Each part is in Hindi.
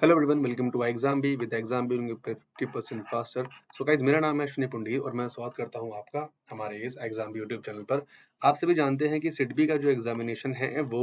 Hello everyone, welcome to exam B with exam B 50% faster. So guys, मेरा नाम है अश्विनी पुंडी और मैं स्वागत करता हूं आपका हमारे इस एग्जाम बी यूट्यूब चैनल पर। आप सभी जानते हैं कि सिडबी का जो एग्जामिनेशन है वो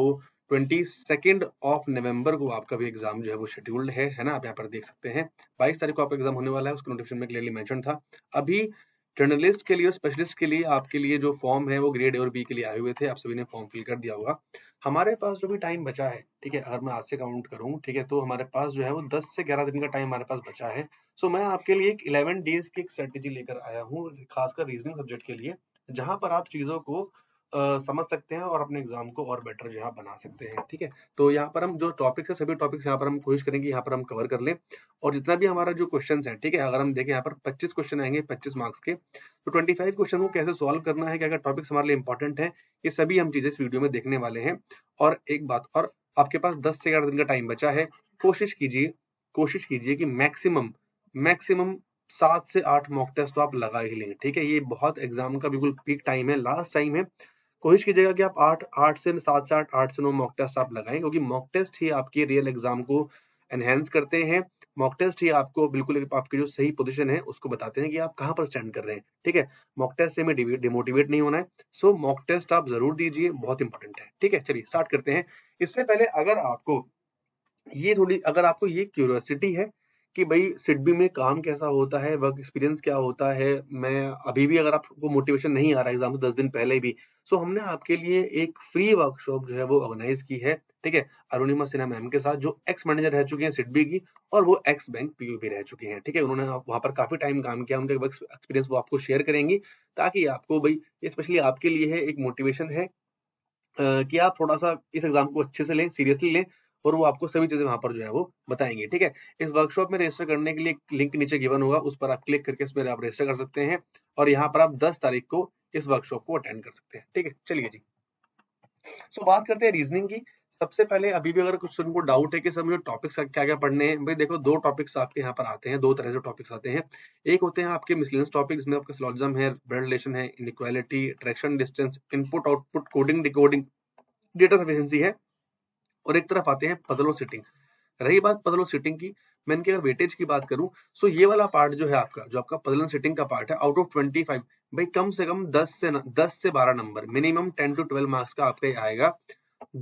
22 ऑफ नवंबर को आपका भी एग्जाम जो है वो शेड्यूल्ड है ना। आप यहाँ पर देख सकते हैं 22 तारीख को आपका एग्जाम होने वाला है, उसका नोटिफिकेशन में क्लियरली मेंशन था। अभी जर्नलिस्ट के लिए और स्पेशलिस्ट के लिए आपके लिए जो फॉर्म है वो ग्रेड ए और बी के लिए आए हुए थे, आप सभी ने फॉर्म फिल कर दिया होगा। हमारे पास जो भी टाइम बचा है, ठीक है, अगर मैं आज से काउंट करूं, ठीक है, तो हमारे पास जो है वो 10 से 11 दिन का टाइम हमारे पास बचा है। सो मैं आपके लिए एक 11 डेज की एक स्ट्रेटेजी लेकर आया हूँ, खासकर रीजनिंग सब्जेक्ट के लिए, जहां पर आप चीजों को समझ सकते हैं और अपने एग्जाम को और बेटर जो है बना सकते हैं। ठीक है, तो यहाँ पर हम जो टॉपिक्स है सभी टॉपिक्स यहाँ पर हम कोशिश करेंगे यहाँ पर हम कवर कर लें। और जितना भी हमारा जो क्वेश्चन है, ठीक है, अगर हम देखें यहाँ पर 25 क्वेश्चन आएंगे 25 मार्क्स के, तो 25 क्वेश्चन को कैसे सॉल्व करना है, क्या क्या टॉपिक्स हमारे लिए इंपॉर्टेंट है, ये सभी हम चीजें इस वीडियो में देखने वाले हैं। और एक बात और, आपके पास 10 से 11 दिन का टाइम बचा है। कोशिश कीजिए कि मैक्सिमम मैक्सिमम 7 से 8 मॉक टेस्ट तो आप लगा ही लें। ठीक है, ये बहुत एग्जाम का बिल्कुल पीक टाइम है, लास्ट टाइम है। कोशिश कीजिएगा कि आप 8 से 7 से 8 से 9 मॉक टेस्ट आप लगाएं, क्योंकि मॉक टेस्ट ही आपकी रियल एग्जाम को एनहेंस करते हैं। मॉक टेस्ट ही आपको बिल्कुल आपकी जो सही पोजीशन है उसको बताते हैं कि आप कहाँ पर स्टैंड कर रहे हैं। ठीक है, मॉक टेस्ट से हमें डिमोटिवेट नहीं होना है। सो मॉक टेस्ट आप जरूर दीजिए, बहुत इंपॉर्टेंट है। ठीक है, चलिए स्टार्ट करते हैं। इससे पहले अगर आपको ये क्यूरियोसिटी है कि भाई सिडबी में काम कैसा होता है, वर्क एक्सपीरियंस क्या होता है, मैं अभी भी अगर आपको मोटिवेशन नहीं आ रहा एग्जाम से 10 दिन पहले भी, सो हमने आपके लिए एक फ्री वर्कशॉप जो है वो ऑर्गेनाइज की है। ठीक है, अरुणिमा सिन्हा मैम के साथ, जो एक्स मैनेजर रह चुके हैं सिडबी की और वो एक्स बैंक पीओ भी रह चुके हैं। ठीक है, उन्होंने वहां पर काफी टाइम काम किया, उनका वर्क एक्सपीरियंस वो आपको शेयर करेंगी, ताकि आपको भाई, स्पेशली आपके लिए है, एक मोटिवेशन है कि आप थोड़ा-सा इस एग्जाम को अच्छे से लें, सीरियसली लें, और वो आपको सभी चीज़ें वहाँ पर जो है वो बताएँगे। ठीक है? इस वर्कशॉप में रजिस्टर करने के लिए एक लिंक नीचे गिवन होगा, उस पर आप क्लिक करके इसमें आप रजिस्टर कर सकते हैं और यहाँ पर आप 10 तारीख को इस वर्कशॉप को अटेंड कर सकते हैं। ठीक है? चलिए जी। सो बात करते हैं रीजनिंग की। सबसे पहले अभी भी अगर कुछ को डाउट है कि सर मुझे टॉपिक्स क्या-क्या पढ़ने हैं, भाई देखो 2 टॉपिक्स आपके यहाँ पर आते हैं, 2 तरह से टॉपिक्स आते हैं। एक होते हैं आपके मिसलेनियस टॉपिक, जिसमें आपका सिलोजिज्म है, ब्लड रिलेशन है, inequality, direction distance, input output, coding decoding, data sufficiency है। और एक तरफ आते हैं पजल और सिटिंग। रही बात पजल और सिटिंग की, मैं इनके अगर वेटेज की बात करूं, सो ये वाला पार्ट जो है आपका, जो आपका पजल एंड सिटिंग का पार्ट है, आउट ऑफ 25, भाई कम से कम 10 से 12 नंबर, मिनिमम 10 to 12 मार्क्स का आपका ये आएगा।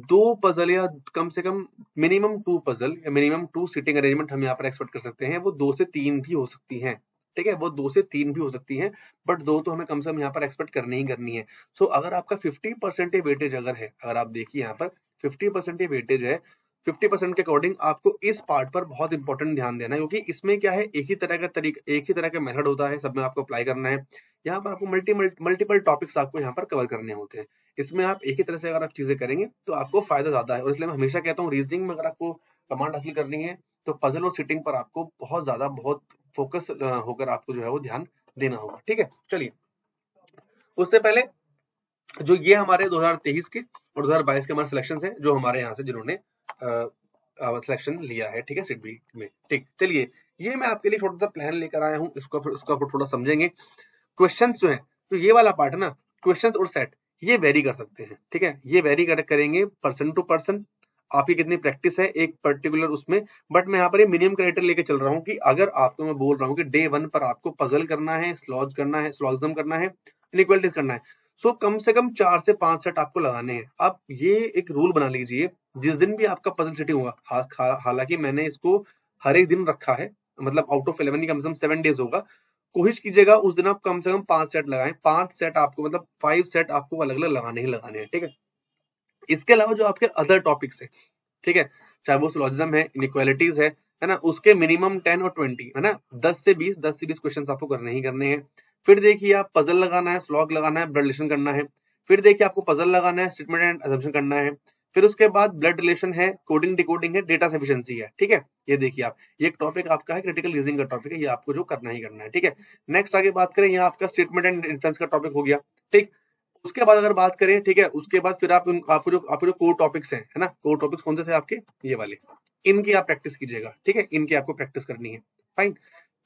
2 पजल या कम से कम मिनिमम 2 पजल या मिनिमम 2 सिटिंग अरेंजमेंट हम यहाँ पर एक्सपेक्ट कर सकते हैं। वो 2 से 3 भी हो सकती हैं। ठीक है, वो 2 से 3 भी हो सकती हैं, बट 2 तो हमें कम से कम यहाँ पर एक्सपेक्ट करनी ही करनी है। सो अगर आपका 50% वेटेज अगर है, अगर आप देखिए यहाँ पर 50% ये वेटेज है, 50% के अकॉर्डिंग आपको इस पार्ट पर बहुत इंपॉर्टेंट ध्यान देना है, क्योंकि इसमें क्या है, एक ही तरह का मेथड होता है, सब में आपको अप्लाई करना है। यहाँ पर आपको मल्टीपल टॉपिक्स आपको यहाँ पर कवर करने होते हैं। इसमें आप एक ही तरह से अगर आप चीजें करेंगे तो आपको फायदा ज्यादा है, और इसलिए मैं हमेशा कहता हूँ रीजनिंग में अगर आपको कमांड हासिल करनी है तो पजल और सिटिंग पर आपको बहुत फोकस होकर आपको जो है वो ध्यान देना होगा। ठीक है, चलिए उससे पहले जो ये हमारे 2023 के और 2022 के हमारे सिलेक्शन है, जो हमारे यहाँ से जिन्होंने सिलेक्शन लिया है, ठीक है, सिडबी में। ठीक, चलिए ये मैं आपके लिए छोटा सा प्लान लेकर आया हूँ, इसको थोड़ा समझेंगे। क्वेश्चंस जो है, तो ये वाला पार्ट है ना, क्वेश्चंस और सेट, ये वेरी कर सकते हैं। ठीक है, ये वेरी करेंगे पर्सन टू पर्सन, आपकी कितनी प्रैक्टिस है एक पर्टिकुलर उसमें। बट मैं यहाँ पर मिनिमम क्राइटेरिया लेके चल रहा हूँ कि अगर आपको मैं बोल रहा हूँ कि डे 1 पर आपको पजल करना है, स्लॉजिज्म करना है, इनइक्वालिटीज करना है, सो कम से कम 4 से 5 सेट आपको लगाने हैं। आप ये एक रूल बना लीजिए, जिस दिन भी आपका पजल सिटिंग होगा, हालांकि मैंने इसको हर एक दिन रखा है, मतलब आउट ऑफ 11 कम से कम 7 डेज होगा, कोशिश कीजिएगा उस दिन आप कम से कम 5 सेट लगाएं। 5 सेट आपको, मतलब 5 सेट आपको अलग अलग लगाने ही लगाने हैं। ठीक है, इसके अलावा जो आपके अदर टॉपिक्स है, ठीक है, चाहे वो सिलोजिज्म है, इनइक्वालिटीज है ना, उसके मिनिमम 10 और 20 है ना, 10 से 20 क्वेश्चन आपको करने ही करने हैं। फिर देखिए आप पजल लगाना है, स्लॉग लगाना है, ब्लड रिलेशन करना है। फिर देखिए आपको पजल लगाना है, स्टेटमेंट एंड असम्पशन करना है। फिर उसके बाद ब्लड रिलेशन है, कोडिंग डिकोडिंग है, डेटा सफिशिएंसी है। ठीक है, ये देखिए आप, ये एक टॉपिक आपका है, क्रिटिकल रीजनिंग का टॉपिक है, ये आपको जो करना ही करना है। ठीक है, नेक्स्ट आगे बात करें, यहाँ आपका स्टेटमेंट एंड इन्फ्लुएंस का टॉपिक हो गया। ठीक, उसके बाद अगर बात करें, ठीक है, उसके बाद फिर आपको जो कोर टॉपिक्स हैं, है ना, कोर टॉपिक्स कौन से थे आपके, ये वाले, इनकी आप प्रैक्टिस कीजिएगा। ठीक है, इनकी आपको प्रैक्टिस करनी है। फाइन,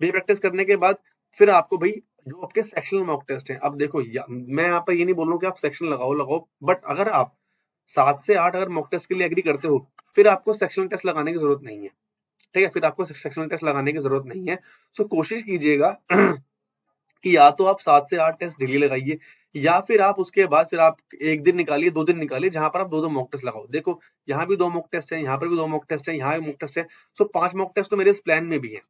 ये प्रैक्टिस करने के बाद फिर आपको भाई जो आपके सेक्शनल मॉक टेस्ट हैं, अब देखो मैं यहाँ पर ये नहीं बोल रहा हूँ कि आप सेक्शन लगाओ, बट अगर आप 7 से 8 अगर मॉक टेस्ट के लिए एग्री करते हो, फिर आपको सेक्शनल टेस्ट लगाने की जरूरत नहीं है। ठीक है, फिर आपको सेक्शनल टेस्ट लगाने की जरूरत नहीं है। सो कोशिश कीजिएगा कि या तो आप 7 से 8 टेस्ट डेली लगाइए, या फिर आप उसके बाद फिर आप 1 दिन निकालिए, 2 दिन निकालिए, जहां पर आप 2-2 मॉक टेस्ट लगाओ। देखो यहाँ भी 2 मॉक टेस्ट है, यहाँ पर भी 2 मॉक टेस्ट है, यहाँ भी मॉक टेस्ट है, सो 5 मॉक टेस्ट तो मेरे इस प्लान में भी है।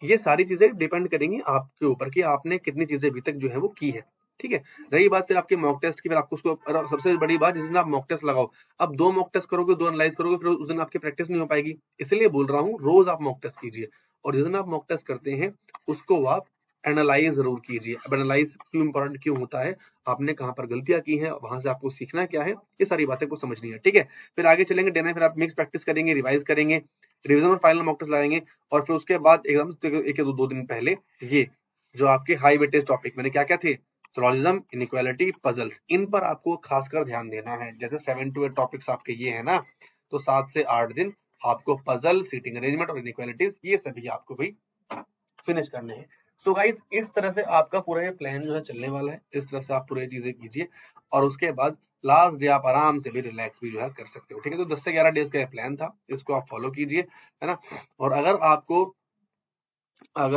ये सारी चीजें डिपेंड करेंगी आपके ऊपर कि आपने कितनी चीजें अभी तक जो है वो की है। ठीक है, रही बात फिर आपके मॉक टेस्ट की, फिर आपको उसको सबसे बड़ी बात, जिस दिन आप मॉक टेस्ट लगाओ, अब 2 मॉक टेस्ट करोगे, 2 एनालाइज करोगे, फिर उस दिन आपकी प्रैक्टिस नहीं हो पाएगी। इसलिए बोल रहा हूँ रोज आप मॉक टेस्ट कीजिए, और जिस दिन आप मॉक टेस्ट करते हैं उसको आप एनालाइज जरूर कीजिए। अब एनालाइज क्यों इंपॉर्टेंट क्यों होता है, आपने कहाँ पर गलतियां की हैं, वहां से आपको सीखना क्या है, ये सारी बातें को समझनी है। ठीक है, फिर आगे चलेंगे डे 9, फिर आप मिक्स प्रैक्टिस करेंगे, रिवाइज करेंगे, रिविजन और फाइनल मॉक टेस्ट लगाएंगे, और फिर उसके बाद एग्जाम एक या 2 दिन पहले ये जो आपके हाई वेटेज टॉपिक मैंने क्या क्या थे, सोलॉजिज्म, इनइक्वालिटी, पजल्स, इन पर आपको खासकर ध्यान देना है। जैसे 7 to 8 टॉपिक्स आपके ये है ना, तो 7 से 8 दिन आपको पजल, सीटिंग अरेंजमेंट और इनइक्वालिटीज ये सभी आपको भाई फिनिश करने हैं। सो गाइज इस तरह से आपका पूरा ये प्लान जो है चलने वाला है, इस तरह से आप पूरी चीजें कीजिए, और उसके बाद लास्ट डे आप आराम से भी रिलैक्स भी जो है कर सकते हो। ठीक है, तो 10 से 11 डेज का प्लान था, इसको आप फॉलो कीजिए, है ना। और अगर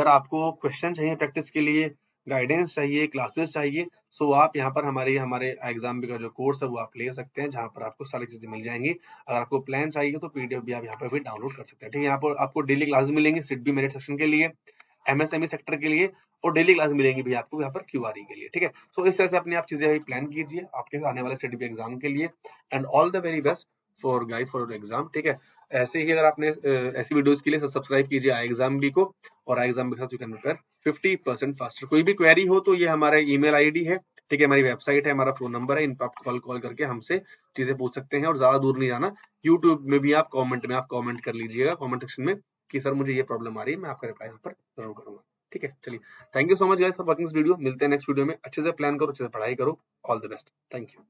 आपको क्वेश्चन चाहिए प्रैक्टिस के लिए, गाइडेंस चाहिए, क्लासेस चाहिए, सो आप यहाँ पर हमारे एग्जाम का जो कोर्स है वो आप ले सकते हैं, जहाँ पर आपको सारी चीजें मिल जाएंगी। अगर आपको प्लान चाहिए तो पीडीएफ भी आप यहाँ पर भी डाउनलोड कर सकते हैं। ठीक है, यहाँ पर आपको डेली क्लासेस मिलेंगी, सिट बी मेरिट सेक्शन के लिए, एमएसएमई सेक्टर के लिए, और डेली क्लास मिलेंगी भी आपको यहाँ पर क्यूआरई के लिए। ठीक है, सो इस तरह से अपनी आप चीजें प्लान कीजिए आपके आने वाले सिटी एग्जाम के लिए, and all the very best for guys for exam. ठीक है, ऐसे ही अगर आपने ऐसी वीडियोस के लिए सब्सक्राइब कीजिए आई एग्जाम बी को, और आई एग्जाम के साथ यू कैन प्रिपेयर 50% फास्टर। कोई भी क्वेरी हो तो ये हमारा ईमेल आईडी है, ठीक है, हमारी वेबसाइट है, हमारा फोन नंबर है, इन पर आप कॉल करके हमसे चीजें पूछ सकते हैं, और ज्यादा दूर नहीं जाना, यूट्यूब में भी आप कॉमेंट कर लीजिएगा कॉमेंट सेक्शन में कि सर मुझे ये प्रॉब्लम आ रही है, मैं आपका रिप्लाई यहाँ पर जरूर करूंगा। ठीक है, चलिए, thank you so much guys for watching this video. मिलते हैं नेक्स्ट वीडियो में। अच्छे से प्लान करो, अच्छे से पढ़ाई करो। All the best, thank you.